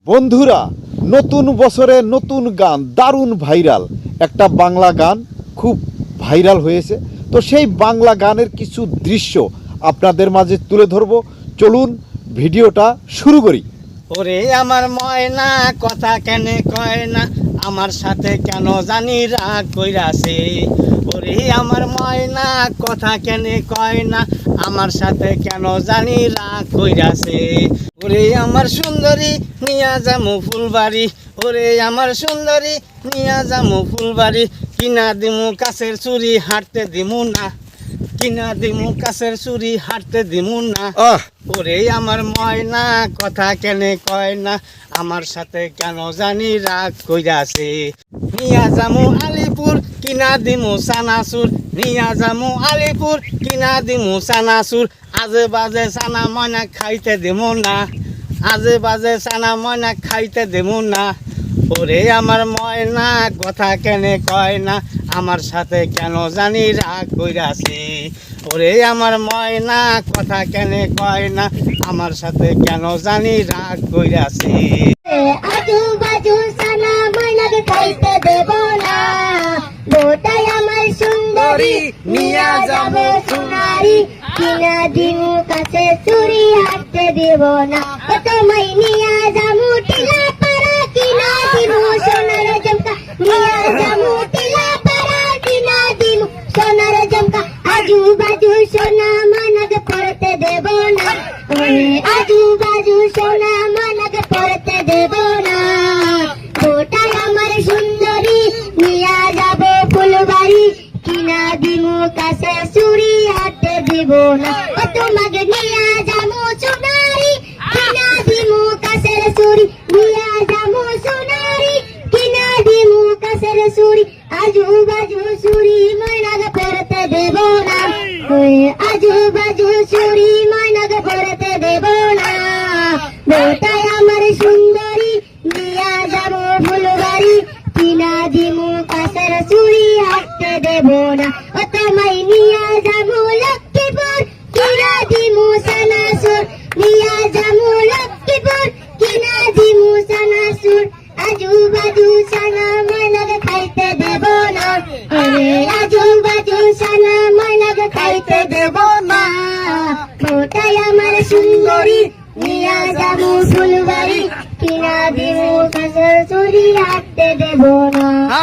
বন্ধুরা, নতুন বছরে নতুন গান দারুণ ভাইরাল। একটা বাংলা গান খুব ভাইরাল হয়েছে, তো সেই বাংলা গানের কিছু দৃশ্য আপনাদের মাঝে তুলে ধরবো। চলুন ভিডিওটা শুরু করি। ওরে আমার ময়না কথা কেন কয় না, আমার সাথে কেন জানি রাগ কইরাছে। ওরে আমার ময়না কথা কেন কয় না, আমার সাথে কেন জানি রাগ কইরাছে। ওরে আমার সুন্দরী নিয়া যামু ফুলবাড়ি, ওরে আমার সুন্দরী নিয়া যামু ফুলবাড়ি। কিনা দিমু কাছের চুরি হাঁটতে দিমু না, কিনা দিমু কাছের চুরি হাঁটতে দিমু না। ওরে আমার ময়না কথা কেন কয় না, আমার সাথে কেন জানি রাগ কইরাছে। নিয়া যামু আলিপুর কিনা দিমু চানাচুর, নিয়া যামু আলিপুর কিনা দিমু চানাচুর। আজে বাজে চানা ময়না খাইতে দিমু না, আজে বাজে চানা ময়না খাইতে দিমু না। ওরে আমার ময়না কথা কেন কয় না, আমার সাথে কেন জানি রাগ কইরাছে। ওরে আমার ময়না কথা কেন কয় না, আমার সাথে কেন জানি রাগ কইরাছে। আজু বাজু সানা ময়নাকে খাইতে দেব না, গোটাই আমার সুন্দরী নিয়া যাব সোনারি। কিনা দিমু কাছে চুরি হাঁটতে দেব না, তোমায় নিয়া যামু টিলা পাড়া। কিনা দিমু সোনার জমকা, নিয়া যামু টিলা পাড়া। কিনা দিমু সোনার জমকা, আজু বাজু সোনা ময়নাকে পড়তে দেব না। আজু বাজু সোনা ময়নাকে পড়তে দেব না, গোটাই আমার সুন্দরী নিয়া যাব ফুলবাড়ি। কিনা দিমু কাছে চুরি হাঁটতে দিব না, তোমাকে নিয়া যাবো সোনারি। কিনা দিমু কাছের চুরি, নিয়া যাবো সোনারি। কিনা দিমু কাছের চুরি, আজু বাজু চুরি ময়নাকে পড়তে দেব না। আজু বাজু চুরি ময়নাকে পড়তে দেব না, গোটাই আমার সুন্দরী নিয়া যাব ফুলবাড়ি। কিনা দিমু কাছের চুরি হাঁটতে দেব না, তোমায় নিয়া যাবো লক্ষ্মীপুর। কিনা দিমু চানাচুর, নিয়া যাবো লক্ষ্মীপুর। কিনা দিমু চানাচুর, আজু বাজু চানা ময়নাকে খাইতে দেব না। আজু বাজু চানা ময়নাকে খাইতে দেব না, গোটাই আমার সুন্দরী নিয়া যাবো ফুলবাড়ি। কিনা দিমু কাছের চুরি হাঁটতে দেব না।